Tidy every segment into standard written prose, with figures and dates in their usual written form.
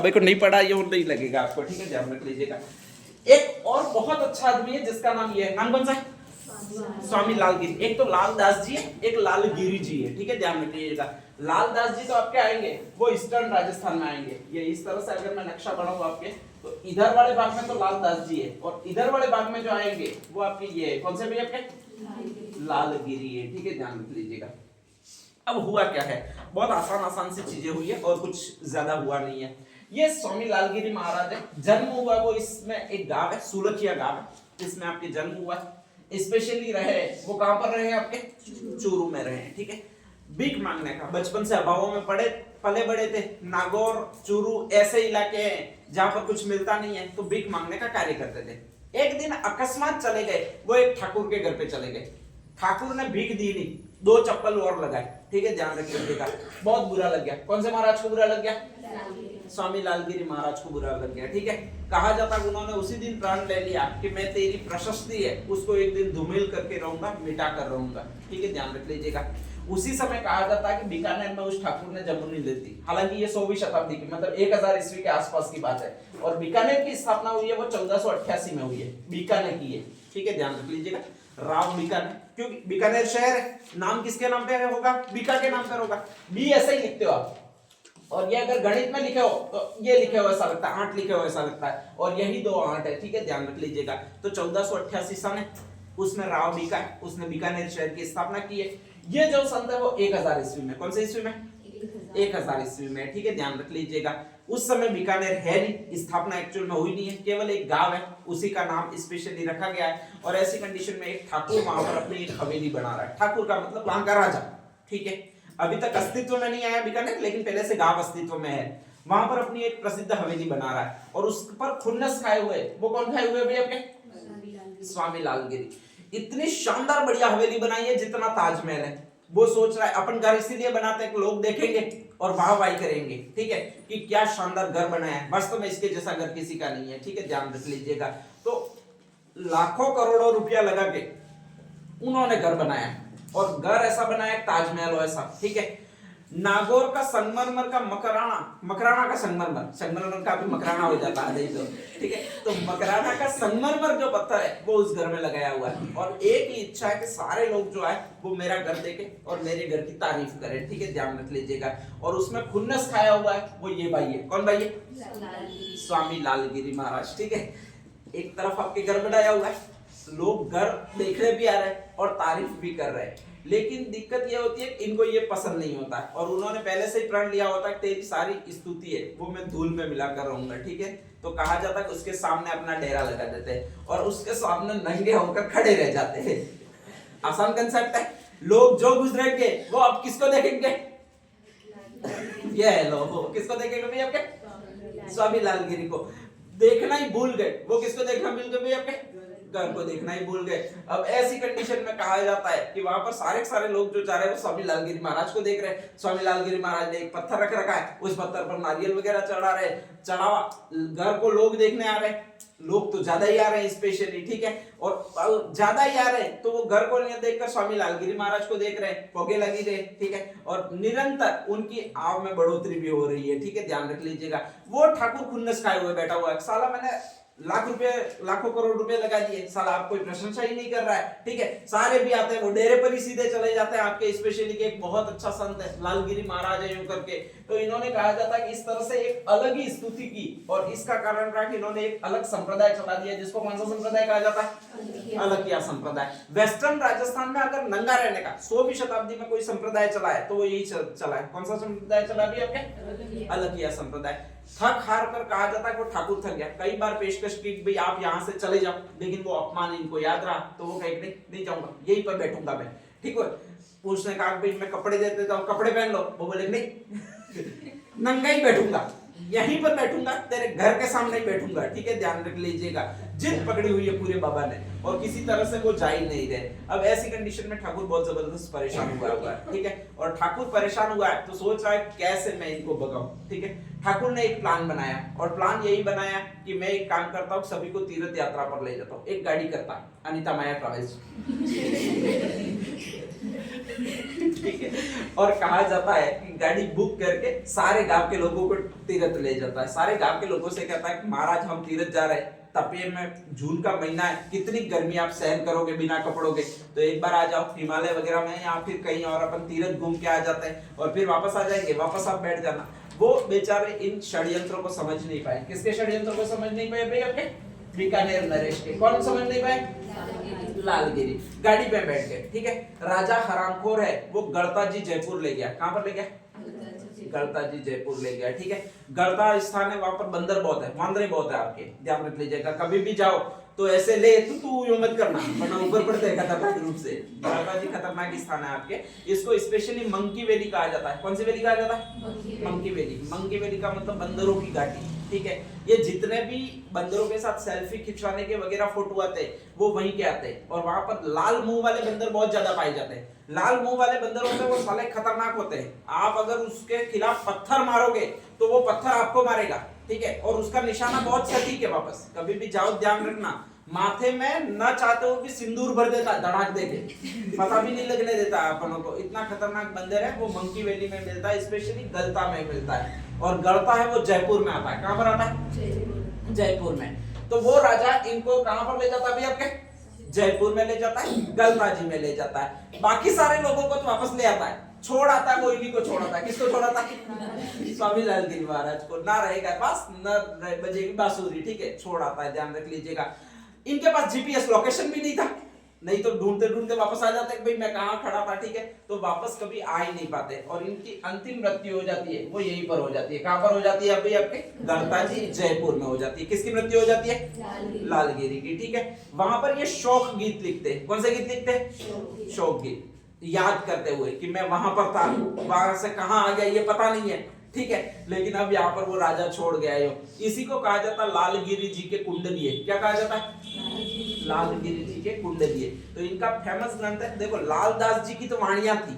बाबे को नहीं पढ़ा ये नहीं लगेगा आपको, ठीक है, ध्यान रख लीजिएगा। एक और बहुत अच्छा आदमी है जिसका नाम ये है, नाम कौन सा है? स्वामी लालगिरी। एक तो लालदास जी है, एक लालगिरी जी है, ठीक है, ध्यान रख लीजिएगा। लालदास जी तो आपके आएंगे वो ईस्टर्न राजस्थान में आएंगे। ये इस तरह से अगर मैं नक्शा बनाऊं आपके, तो इधर वाले भाग में तो लालदास जी है, और इधर वाले भाग में जो आएंगे वो आपके ये कौन से भैया आपके? लालगिरी है, ठीक है, ध्यान रख लीजिएगा। अब हुआ क्या है, बहुत आसान सी चीजें हुई है और कुछ ज्यादा हुआ नहीं है। ये स्वामी लालगिरी महाराज है, जन्म हुआ वो इसमें एक गांव है, सुलखिया गांव है, इसमें आपके जन्म हुआ। स्पेशली रहे वो कहां पर रहे? आपके चूरू में रहे, ठीक है। भीख मांगने का, बचपन से अभावों में पले बड़े थे। नागौर चूरू ऐसे इलाके हैं जहां पर कुछ मिलता नहीं है, तो भीख मांगने का कार्य करते थे। एक दिन अकस्मात चले गए, वो एक ठाकुर के घर पे चले गए। ठाकुर ने भीख दी नहीं, 2 चप्पल और लगाए, ठीक है, ध्यान रखिएगा। बहुत बुरा लग गया। कौन से महाराज को बुरा लग गया? स्वामी लालगिरी महाराज को बुरा लग गया, ठीक है। कहा जाता है उन्होंने उसी दिन प्रण ले लिया कि मैं तेरी प्रशस्ति है उसको एक दिन धूमिल करके रहूंगा, मिटा कर रहूंगा, ठीक है, ध्यान रख लीजिएगा। उसी समय कहा जाता है कि बीकानेर में उस ठाकुर ने जमुनी ली थी। हालांकि ये 16वीं शताब्दी की, मतलब 1000 ईस्वी के आसपास की बात है, और बीकानेर की स्थापना हुई है वो 1488 में हुई है, बीकानेर की है, ठीक है, ध्यान रख लीजिएगा। राव बीकानेर, क्योंकि बीकानेर शहर है, नाम किसके नाम पे होगा? बीका के नाम पर होगा। बी ऐसे ही लिखते हो आप, और ये अगर गणित में लिखे हो तो ये लिखे हो ऐसा लगता है, 8 लिखे हो ऐसा लगता है, और यही 2 8 है, ठीक है, ध्यान रख लीजिएगा। तो 1488 सन है, उसमें राव बीका है, उसने बीकानेर शहर की स्थापना की है। ये जो संत है वो 1000 ईस्वी में, कौन से ईस्वी में? 1000 ईस्वी में, ठीक है, ध्यान रख लीजिएगा। उस समय बीकानेर है नहीं, स्थापना एक्चुअल में हुई नहीं है, केवल एक गांव है, उसी का नाम स्पेशली रखा गया है। और ऐसी कंडीशन में एक ठाकुर वहां पर अपनी एक हवेली बना रहा है। ठाकुर का मतलब वहां का राजा, ठीक है। अभी तक अस्तित्व में नहीं आया बीकानेर, लेकिन पहले से गांव अस्तित्व में है। वहां पर अपनी एक प्रसिद्ध हवेली बना रहा है, और उस पर खुन्नस खाए हुए, वो कौन खाए हुए भैया आपके? स्वामी लालगिरी। इतनी शानदार बढ़िया हवेली बनाई है जितना ताजमहल है। वो सोच रहा है अपन घर इसीलिए बनाते हैं कि लोग देखेंगे और वाहवाही करेंगे, ठीक है, कि क्या शानदार घर बनाया है। वास्तव में इसके जैसा घर किसी का नहीं है, ठीक है, ध्यान रख लीजिएगा। तो लाखों करोड़ों रुपया लगा के उन्होंने घर बनाया, और घर ऐसा बनाया ताजमहल ऐसा, ठीक है। नागौर का संगमरमर का मकराना का संगमरमर का भी मकराना हो जाता है, तो ठीक है। तो मकराना का संगमरमर जो पत्थर है वो उस घर में लगाया हुआ है, और एक ही इच्छा है कि सारे लोग जो है वो मेरा घर देखें और मेरे घर की तारीफ करें, ठीक है, ध्यान रख लीजिएगा। और उसमें खुन्नस खाया हुआ है वो ये भाई है, कौन भाई है? स्वामी लालगिरी महाराज, ठीक है। एक तरफ आपके घर बनाया हुआ है, लोग घर देखने भी आ रहे हैं और तारीफ भी कर रहे हैं, लेकिन दिक्कत ये होती है कि इनको ये पसंद नहीं होता है, और उन्होंने पहले से ही प्रण लिया होता है कि तेरी सारी स्तुति है वो मैं धूल में मिलाकर रहूंगा, ठीक है। तो कहा जाता है कि उसके सामने अपना डेरा लगा देते हैं और उसके सामने नंगे होकर खड़े रह जाते हैं। आसान कंसेप्ट है। लोग जो गुजरेंगे वो अब किसको देखेंगे? ये लोग किसको देखेंगे भैया आपके? स्वामी लालगिरी को देखना ही भूल गए। वो किसको देखना भूल गए भैया आपके? घर को देखना ही भूल गए। अब ऐसी कंडीशन में कहा जाता है कि वहां पर सारे लोग जो जा रहे हैं वो स्वामी लालगिरी महाराज को देख रहे हैं। स्वामी लालगिरी महाराज ने एक पत्थर रख रखा है, उस पत्थर पर नारियल वगैरह चढ़ा रहे, चढ़ावा घर को लोग देखने आ रहे हैं। लोग तो ज्यादा ही आ रहे हैं स्पेशली, ठीक है, और ज्यादा ही आ रहे हैं तो वो घर को नहीं देखकर स्वामी लालगिरी महाराज को देख रहे हैं, पोगे लगी रहे, ठीक है, और निरंतर उनकी आव में बढ़ोतरी भी हो रही है, ठीक है, ध्यान रख लीजिएगा। वो ठाकुर खुन्नस खाए हुए बैठा हुआ है, साला मैंने लाखों करोड़ रुपए लगा दिए, साला आप कोई प्रशंसा ही नहीं कर रहा है, ठीक है। सारे भी आते हैं, वो डेरे पर ही सीधे चले जाते हैं आपके, स्पेशली के एक बहुत अच्छा संत है लालगिरी महाराज है यूं करके। तो इन्होंने कहा जाता है कि इस तरह से एक अलग ही स्तुति की, और इसका कारण रहा कि इन्होंने एक अलग संप्रदाय चला दिया, जिसको कौन सा संप्रदाय कहा जाता है? अलकिया संप्रदाय। वेस्टर्न राजस्थान में अगर नंगा रहने का 16वीं शताब्दी में कोई संप्रदाय चला है तो वो यही चला है। कौन सा संप्रदाय चला भी आपके? अलकिया संप्रदाय। थक हार कर कहा जाता है कि वो ठाकुर थक गया, कई बार पेशकश की भाई आप यहाँ से चले जाओ, लेकिन वो अपमान इनको याद रहा, तो वो कहे नहीं जाऊंगा, यहीं पर बैठूंगा मैं, ठीक है। उसने कहा भाई मैं कपड़े दे देता हूँ, कपड़े पहन लो, वो बोले नहीं नंगा ही बैठूंगा, यहीं पर बैठूंगा, तेरे घर के सामने ही बैठूंगा, ठीक है, ध्यान रख लीजिएगा। जिद पकड़ी हुई है पूरे बाबा ने, और किसी तरह से वो जा ही नहीं रहे। अब ऐसी कंडीशन में ठाकुर बहुत जबरदस्त परेशान हुआ है, ठीक है, और ठाकुर परेशान हुआ है तो सोच रहा है कैसे मैं इनको भगाऊं, ठीक है। ठाकुर ने एक प्लान बनाया, और प्लान यही बनाया कि मैं एक काम करता हूँ, सभी को तीर्थ यात्रा पर ले जाता हूँ, एक गाड़ी करता, अनीता माया ट्रैवल्स ठीक है। और कहा जाता है कि गाड़ी बुक करके सारे गांव के लोगों को तीरथ ले जाता है। सारे गांव के लोगों से कहता है कि महाराज हम तीरथ जा रहे हैं, तपे में जून का महीना है, कितनी गर्मी आप सहन करोगे बिना कपड़ों के, तो एक बार आ जाओ हिमालय वगैरह में या फिर कहीं और अपन तीरथ घूम के आ जाते हैं और फिर वापस आ जाएंगे, वापस आप बैठ जाना। वो बेचारे इन षड्यंत्रों को समझ नहीं पाए। किसके षड्यंत्रों को समझ नहीं पाए भाई? अपने बीकानेर नरेश के। कौन समझ नहीं पाए? लालगिरी। गाड़ी पे बैठ गए, ठीक है। राजा हरामखोर है, वो गड़ता जी जयपुर ले गया। कहां पर ले गया? गड़ता जी जयपुर ले गया, ठीक है। गड़ता स्थान है, वहां पर बंदर बहुत है, वांदरे बहुत है, आपके ध्यान रख लीजिएगा। कभी भी जाओ तो ऐसे ले तू यूं मत करना, वरना ऊपर पड़ते हैं खतरनाक रूप से। गड़ता जी खतरनाक स्थान है आपके। इसको स्पेशली मंकी वैली कहा जाता है। कौन सी वैली कहा जाता है? Monkey valley. मंकी वैली का मतलब बंदरों की घाटी, ठीक है। ये जितने भी बंदरों के साथ सेल्फी खिंचवाने के वगैरह फोटो आते हैं वो वहीं के आते हैं। और वहां पर लाल मुंह वाले बंदर बहुत ज्यादा पाए जाते हैं। लाल मुंह वाले बंदर होते हैं वो साले खतरनाक होते हैं। आप अगर उसके खिलाफ पत्थर मारोगे तो वो पत्थर आपको मारेगा, ठीक है। और उसका निशाना बहुत सटीक है। वापस कभी भी जाओ ध्यान रखना, माथे में न चाहते हो कि सिंदूर भर देता धड़ाक देके, पता भी नहीं लगने देता अपनों को। इतना खतरनाक बंदर है वो। मंकी वैली में मिलता है, स्पेशली गलता में मिलता है। और गलता है वो जयपुर में आता है। कहां पर आता है? जयपुर में। तो वो राजा इनको कहां पर ले जाता है? आपके जयपुर में ले जाता है, गलता जी में ले जाता है। बाकी सारे लोगों को तो वापस ले आता है, छोड़ आता है। वो इन्हीं को छोड़ आता है। किसको छोड़ आता है? स्वामी लालगिरी महाराज को। ना रहेगा पास न बजेगी बांसुरी, ठीक है, छोड़ आता है, ध्यान रख लीजिएगा। इनके पास जीपीएस लोकेशन भी नहीं था, नहीं तो ढूंढते ढूंढते वापस आ जाते भाई मैं कहां खड़ा था, ठीक है। तो वापस कभी आ ही नहीं पाते और इनकी अंतिम मृत्यु हो जाती है वो यहीं पर हो जाती है। कहां पर हो जाती है? अभी आपके गड़ता जी जयपुर में हो जाती है। किसकी मृत्यु हो जाती है? लालगिरी की, ठीक है। वहां पर ये शोक गीत लिखते हैं। कौन से गीत लिखते हैं? शोक गीत, याद करते हुए कि मैं वहां पर था, वहां से कहां आ गया ये पता नहीं है, ठीक है। लेकिन अब यहाँ पर वो राजा छोड़ गया है। इसी को कहा जाता है लालगिरी जी के कुंडलीय। क्या कहा जाता है? लालगिरी जी के कुंडलीय। तो इनका फेमस ग्रंथ है, देखो लालदास जी की तो वाणियां थी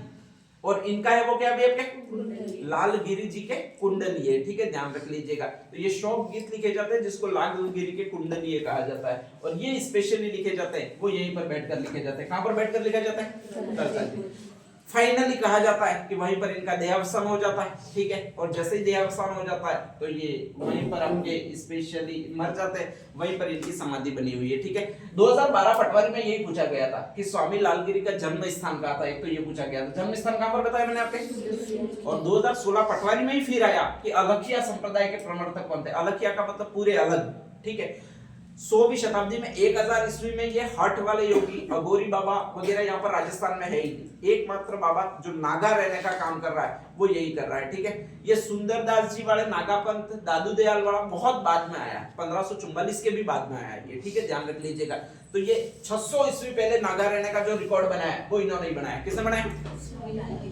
और इनका है वो क्या भी आपके? लालगिरी जी के कुंडलीय, ठीक है, ध्यान रख लीजिएगा। तो ये शोक गीत लिखे जाते हैं जिसको लालगिरी के कुंडलीय कहा जाता है। और ये स्पेशली लिखे जाते हैं वो यहीं पर बैठकर लिखे जाते हैं। कहां पर बैठकर लिखा जाता है? फाइनली कहा जाता है कि वहीं पर इनका देहावसान हो जाता है, ठीक है। और जैसे ही देहावसान हो जाता है तो ये वहीं पर अपने स्पेशली मर जाते हैं, वहीं पर इनकी समाधि बनी हुई है, ठीक है। 2012 पटवारी में यही पूछा गया था कि स्वामी लालगिरी का जन्म स्थान कहाँ था। एक तो ये पूछा गया था, जन्म स्थान कहाँ पर बताया मैंने आपके। और 2016 पटवारी में ही फिर आया कि अलखिया संप्रदाय के प्रवर्तक कौन थे। अलखिया का मतलब पूरे अलग, ठीक है। 16वीं शताब्दी में 1000 ईस्वी में ये हट वाले योगी अघोरी बाबा वगैरह यहाँ पर राजस्थान में है ही नहीं। एकमात्र बाबा जो नागा रहने का काम कर रहा है वो यही कर रहा है, ठीक है। ये सुंदरदास जी वाले नागापंथ दादू दयाल वाला बहुत बाद में आया, 1544 के भी बाद में आया ये, ठीक है, ध्यान रख लीजिएगा। तो ये 600 ईस्वी पहले नागा रहने का जो रिकॉर्ड बनाया है वो इन्होंने ही बनाया। किसने बनाया?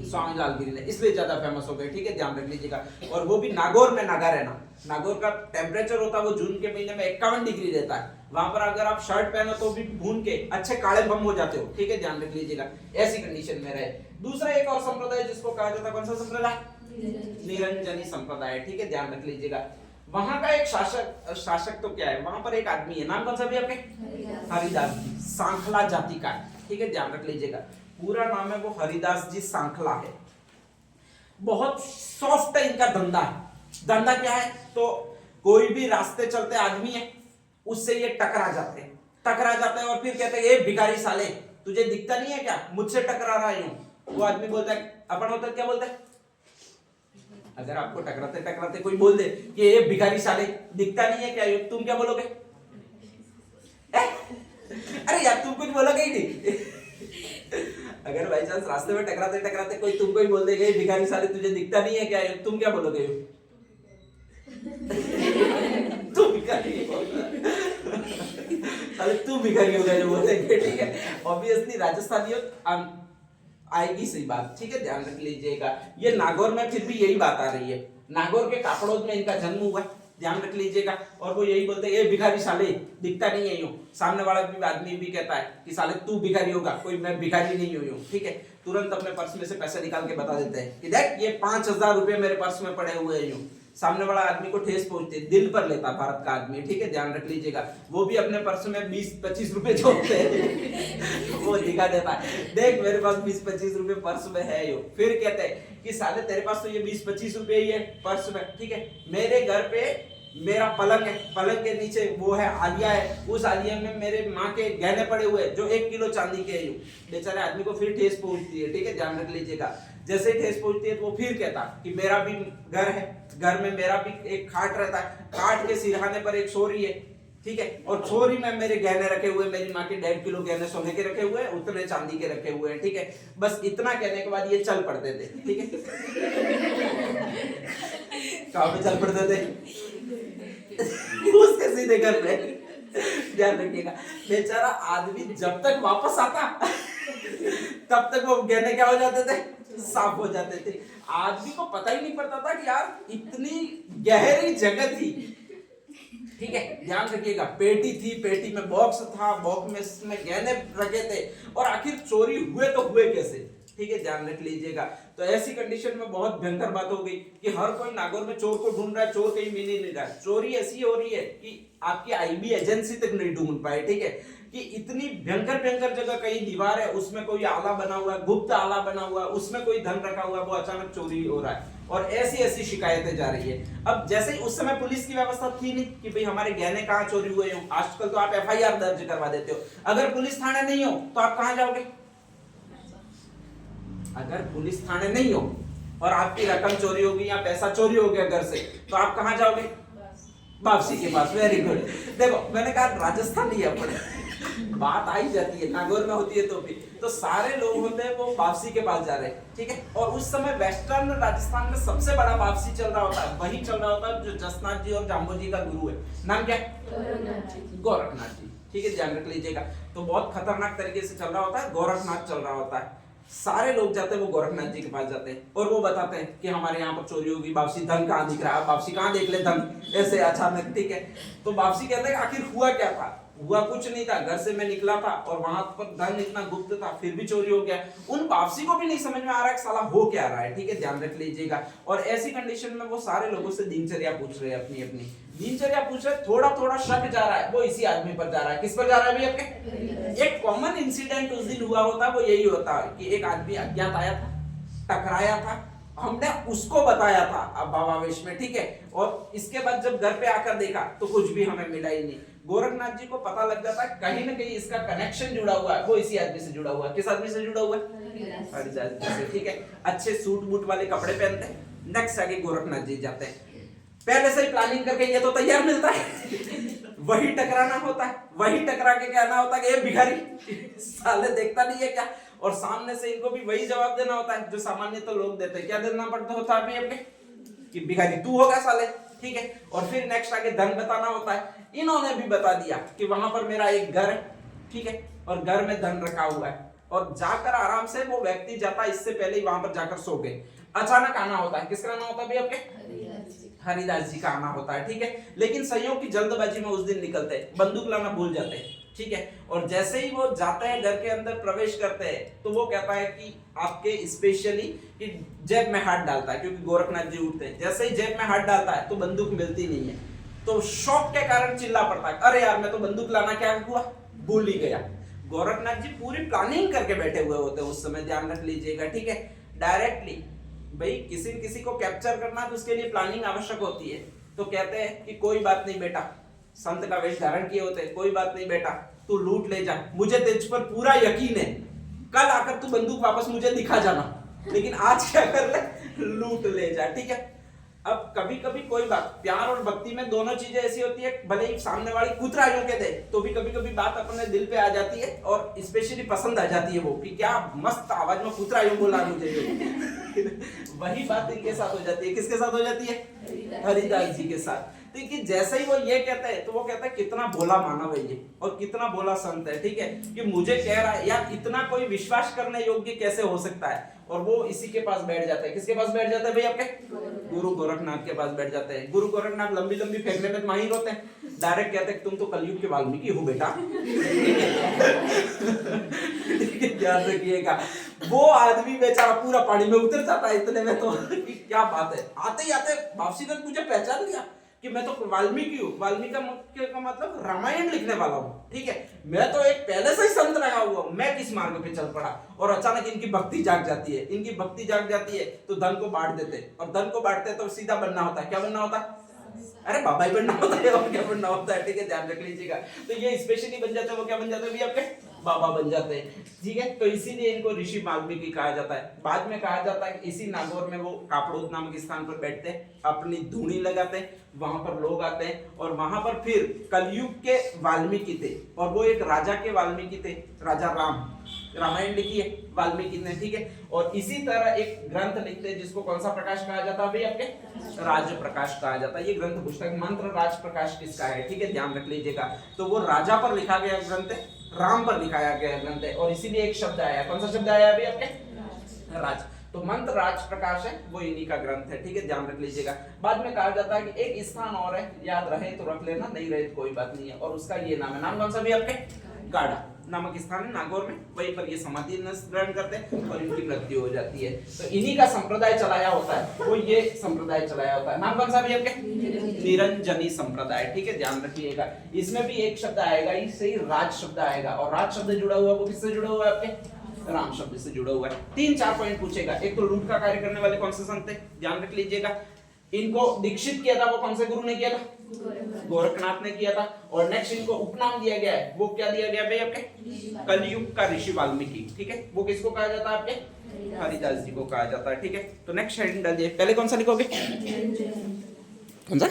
स्वामी लालगिरी ने, इसलिए ज्यादा फेमस हो गए, ठीक है, ध्यान रख लीजिएगा। और वो भी नागौर में नागा रहना। नागौर का टेम्परेचर होता है वो जून के महीने में 51 डिग्री रहता है। वहां पर अगर आप शर्ट पहनो तो भी भून के अच्छे काले बम हो जाते हो, ठीक है, ध्यान रख लीजिएगा। ऐसी कंडीशन में रहे। दूसरा एक और संप्रदाय जिसको कहा जाता है, कौन सा संप्रदाय? निरंजनी संप्रदाय, ठीक है, ध्यान रख लीजिएगा। वहां का एक शासक तो क्या है, वहां पर एक आदमी है, नाम कौन सा भी आपके? हरिदास जी, सांखला जाति का, ठीक है, ध्यान रख लीजिएगा। पूरा नाम है वो हरिदास जी सांखला है। बहुत सॉफ्ट है इनका धंधा है। धंधा क्या है? तो कोई भी रास्ते चलते आदमी है उससे ये टकरा जाते हैं और फिर कहते हैं ए भिखारी साले तुझे दिखता नहीं है क्या, मुझसे टकरा रहा हूं। वो आदमी बोलता है, अपन होता है क्या बोलता है? अगर आपको टकराते टकराते कोई बोल दे कि ये भिखारी साले दिखता नहीं है क्या, तुम क्या बोलोगे? अरे यार तुम कुछ बोलोगे ही नहीं। अगर बाई चांस रास्ते में टकराते टकराते कोई तुमको ही बोल देगा भिखारी साले तुझे दिखता नहीं है क्या, तुम क्या बोलोगे? तू भिखारी साले तू भिखारी होगा जो बोलेंगे, ठीक है। ऑब्वियसली राजस्थानियों आएगी सही बात, ठीक है, ध्यान रख लीजिएगा। ये नागौर में फिर भी यही बात आ रही है। नागौर के कापड़ोद में इनका जन्म हुआ, ध्यान रख लीजिएगा। और वो यही बोलते हैं ये भिखारी साले दिखता नहीं है यूं। सामने वाला भी आदमी भी कहता है कि साले तू भिखारी होगा, कोई मैं भिखारी नहीं हूं, ठीक है। तुरंत अपने पर्स में से पैसे निकाल के बता देते हैं कि देख ये 5000 रुपए मेरे पर्स में पड़े हुए हैं यूं, सामने वाला आदमी को ठेस पहुंचती है, दिल पर लेता भारत का आदमी, ठीक है, ध्यान रख लीजिएगा। वो भी अपने पर्स में 20-25 रुपए जो होते हैं वो दिखा देता है, देख मेरे पास 20-25 रुपए पर्स में है यो। फिर कहते हैं कि साले तेरे पास तो ये 20-25 रुपए ही है पर्स में, ठीक है, मेरे घर पे मेरा पलंग है, पलंग के नीचे वो है आलिया है, उस आलिया में मेरे माँ के गहने पड़े हुए जो 1 किलो चांदी के है। बेचारे आदमी को फिर ठेस पहुंचती है, ठीक है, ध्यान रख लीजिएगा। जैसे ही ठेस पहुंचती है तो वो फिर कहता कि मेरा भी घर है, घर में मेरा भी एक खाट रहता है, खाट के सिरहाने पर एक छोरी है, ठीक है, और छोरी में मेरे गहने रखे हुए, मेरी माँ के 1.5 किलो गहने सोने के रखे हुए, उतने चांदी के रखे हुए हैं, ठीक है। बस इतना कहने के बाद ये चल पड़ते थे, ठीक है। कहाँ पे चल पड़ते थे? उसके सीधे घर पे। ध्यान रखिएगा, बेचारा आदमी जब तक वापस आता तब तक वो गहने क्या हो जाते थे, साफ हो जाते थे। आदमी को पता ही नहीं पड़ता था कि यार इतनी गहरी जगह थी, ठीक है, ध्यान रखिएगा। पेटी थी, पेटी में बॉक्स था, बॉक्स में गहने रखे थे, और आखिर चोरी हुए तो हुए कैसे, ठीक है, ध्यान रख लीजिएगा। तो ऐसी कंडीशन में बहुत भयंकर बात हो गई कि हर कोई नागौर में चोर को ढूंढ रहा है, चोर कहीं मिल ही नहीं रहा। चोरी ऐसी हो रही है कि आपकी आईबी एजेंसी तक नहीं ढूंढ पाए, ठीक है, कि इतनी भयंकर भयंकर जगह, कहीं दीवार है उसमें कोई आला बना हुआ है, गुप्त आला बना हुआ है, उसमें कोई धन रखा हुआ है, वो अचानक चोरी हो रहा है, और ऐसी ऐसी शिकायतें जा रही है। अब जैसे ही उस समय पुलिस की व्यवस्था थी नहीं कि भाई हमारे गहने कहाँ चोरी हुए हो, आजकल तो आप FIR दर्ज करवा देते हो। अगर पुलिस थाने नहीं हो तो आप कहाँ जाओगे? अगर पुलिस थाने नहीं हो और आपकी रकम चोरी होगी या पैसा चोरी हो गया घर से, तो आप कहाँ जाओगे? वापसी के पास। Very good. देखो मैंने कहा राजस्थान ही है, अपने बात आई जाती है, नागौर में होती है तो भी, तो सारे लोग होते हैं वो वापसी के पास जा रहे हैं, ठीक है। और उस समय वेस्टर्न राजस्थान में सबसे बड़ा वापसी चल रहा होता है, वही चल रहा होता है जो जसनाथ जी और जाम्बो जी का गुरु है, नाम क्या है? गोरखनाथ जी, ठीक है, ध्यान रख लीजिएगा। तो बहुत खतरनाक तरीके से चल रहा होता है, गोरखनाथ चल रहा होता है। सारे लोग जाते हैं वो गोरखनाथ जी के पास जाते हैं और वो बताते हैं कि हमारे यहाँ पर चोरी होगी, वापसी धन कहाँ दिख रहा है, वापसी कहाँ देख ले धन, ऐसे अचानक, ठीक है। तो वापसी कहते हैं आखिर हुआ क्या था? हुआ कुछ नहीं था, घर से मैं निकला था और वहां पर धन इतना गुप्त था, फिर भी चोरी हो गया। उन वापसी को भी नहीं समझ में आ रहा है साला हो क्या रहा है, ठीक है, ध्यान रख लीजिएगा। और ऐसी कंडीशन में वो सारे लोगों से दिनचर्या पूछ रहे हैं, अपनी अपनी दिनचर्या पूछ रहे, थोड़ा थोड़ा शक जा रहा है, वो इसी आदमी पर जा रहा है। किस पर जा रहा है भाई आपके? एक कॉमन इंसिडेंट उस दिन हुआ होता वो यही होता कि एक आदमी अज्ञात आया था, टकराया था, हमने उसको बताया था अब भावावेश में, ठीक है, और इसके बाद जब घर पे आकर देखा तो कुछ भी हमें मिला ही नहीं। गोरखनाथ जी को पता लग जाता है कहीं ना कहीं इसका कनेक्शन जुड़ा हुआ है, वो इसी आदमी से जुड़ा हुआ है। किस आदमी से जुड़ा हुआ है? हरिदास जी से, ठीक है। अच्छे सूट बूट वाले कपड़े पहनते हैं। नेक्स्ट आगे गोरखनाथ जी जाते हैं, पहले से ही प्लानिंग करके ये तो तैयार मिलता है वही टकराना होता है, वही टकरा के कहना होता है कि ये भिखारी साले देखता नहीं है क्या, और सामने से इनको भी वही जवाब देना होता है जो सामान्य तो लोग देते हैं। क्या देना पड़ता होता है अभी कि भिखारी तू होगा साले, ठीक है। और फिर नेक्स्ट आगे धन बताना होता है। इन्होंने भी बता दिया कि वहां पर मेरा एक घर है, ठीक है, और घर में धन रखा हुआ है, और जाकर आराम से वो व्यक्ति जाता, इससे पहले ही वहां पर जाकर सो गए। अचानक आना होता है, किसका आना होता है भाई आपके? हरिदास जी का आना होता है, ठीक है। लेकिन संयोग की जल्दबाजी में उस दिन निकलते हैं, बंदूक लाना भूल जाते हैं, ठीक है। और जैसे ही वो जाते हैं, घर के अंदर प्रवेश करते हैं, तो वो कहता है कि आपके स्पेशली कि जेब में हाथ डालता है, क्योंकि गोरखनाथ जी उठते हैं, जैसे ही जेब में हाथ डालता है तो बंदूक मिलती नहीं है। तो शॉक के कारण चिल्ला पड़ता है, अरे यार मैं तो बंदूक लाना क्या हुआ, भूल ही गया। गोरखनाथ जी पूरी प्लानिंग करके बैठे हुए होते हैं उस समय, ध्यान रख लीजिएगा, ठीक है। डायरेक्टली भाई किसी को कैप्चर करना तो उसके लिए प्लानिंग आवश्यक होती है। तो कहते हैं कि कोई बात नहीं बेटा, संत का वेश धारण किए होते हैं, कोई बात नहीं बेटा, तू लूट ले जा, मुझे तेज पर पूरा यकीन है, कल आकर तू बंदूक वापस मुझे दिखा जाना, लेकिन आज क्या कर ले, लूट ले जा, ठीक है। अब कभी कभी कोई बात, प्यार और भक्ति में दोनों चीजें ऐसी होती है, भले ही सामने वाली कुतराइयों के दे तो भी कभी कभी बात अपने दिल पे आ जाती है, और स्पेशली पसंद आ जाती है वो कि क्या मस्त आवाज में कुतराइयों बोला मुझे वही बात इनके साथ हो जाती है। किसके साथ हो जाती है? हरिदास जी के साथ। देखिए जैसे ही वो ये कहते हैं तो वो कहता है कितना भोला मानव है ये, और कितना भोला संत है, ठीक है, कि मुझे कह रहा है यार, इतना कोई विश्वास करने योग्य कैसे हो सकता है। और वो इसी के पास बैठ जाता है। किसके पास बैठ जाता है भाई आपके? गुरु गोरखनाथ के पास बैठ जाते हैं। गुरु गोरखनाथ लंबी लंबी फेंकने में माहिर होते हैं, डायरेक्ट कहते हैं तुम तो कलयुग के वाल्मीकि हो बेटा ध्यान रखिएगा। वो आदमी बेचारा पूरा पानी में उतर जाता है इतने में, तो क्या बात है, आते ही आते वापसीदत्त मुझे पहचान लिया कि मैं तो वाल्मीकि हूँ। वाल्मीकि का मतलब रामायण लिखने वाला हूँ, ठीक है। मैं तो एक पहले से ही संत लगा हुआ हूँ, मैं किस मार्ग पे चल पड़ा। और अचानक इनकी भक्ति जाग जाती है, इनकी भक्ति जाग जाती है तो धन को बांट देते, और धन को बांटते तो सीधा बनना होता है। क्या बनना होता है? अरे बाबा ही बनना होता है, और क्या बनना होता है, ठीक है, ध्यान रख लीजिएगा। तो ये स्पेशली बन जाते हैं, वो क्या बन जाते हैं भैया, आपके बाबा बन जाते हैं, ठीक है। तो इसीलिए इनको ऋषि वाल्मीकि कहा जाता है। बाद में कहा जाता है कि इसी नागौर में वो कापड़ोद नामक स्थान पर बैठते हैं, अपनी धूनी लगाते हैं, वहां पर लोग आते हैं, और वहां पर फिर कलयुग के वाल्मीकि थे, और वो एक राजा के वाल्मीकि थे, राजा राम। रामायण लिखी है वाल्मीकि ने, ठीक है। और इसी तरह एक ग्रंथ लिखते हैं जिसको कौन सा प्रकाश कहा जाता है भाई, आपके राज प्रकाश कहा जाता है। ये ग्रंथ पुस्तक मंत्र राज प्रकाश किसका है, ठीक है, ध्यान रख लीजिएगा। तो वो राजा पर लिखा गया ग्रंथ है, राम पर लिखाया गया ग्रंथ है, और इसीलिए एक शब्द आया, कौन सा शब्द आया अभी आपके, राज। तो मंत्र राज प्रकाश है, वो इन्हीं का ग्रंथ है, ठीक है, ध्यान रख लीजिएगा। बाद में कहा जाता है कि एक स्थान और है, याद रहे तो रख लेना, नहीं रहे तो कोई बात नहीं है, और उसका ये नाम है, नाम कौन सा भी आपके, गाढ़ा नामक स्थान है नागौर में, वहीं पर ये समाधि ग्रहण करते हैं और इनकी मृत्यु हो जाती है। तो इन्हीं का संप्रदाय चलाया होता है, वो ये संप्रदाय चलाया होता है। नाम कौन सा भी आपके, निरंजनी संप्रदाय, ठीक है, ध्यान रखिएगा। इसमें भी एक शब्द आएगा, इससे ही राज शब्द आएगा, और राज शब्द जुड़ा हुआ वो किससे जुड़ा हुआ है आपके, राम शब्द से जुड़ा हुआ है। 3-4 पॉइंट पूछेगा। एक तो लूट का कार्य करने वाले कौन से संत थे, ध्यान रख लीजिएगा। इनको दीक्षित किया था वो कौन से गुरु ने किया था, गोरखनाथ ने किया था। और नेक्स्ट इनको उपनाम दिया गया है, वो क्या दिया गया भाई आपके, कलयुग का ऋषि वाल्मीकि, ठीक है। वो किसको कहा जाता है आपके, हरिदास जी को कहा जाता है, ठीक है। तो नेक्स्ट हेडिंग डालिए, पहले कौन सा लिखोगे, कौन सा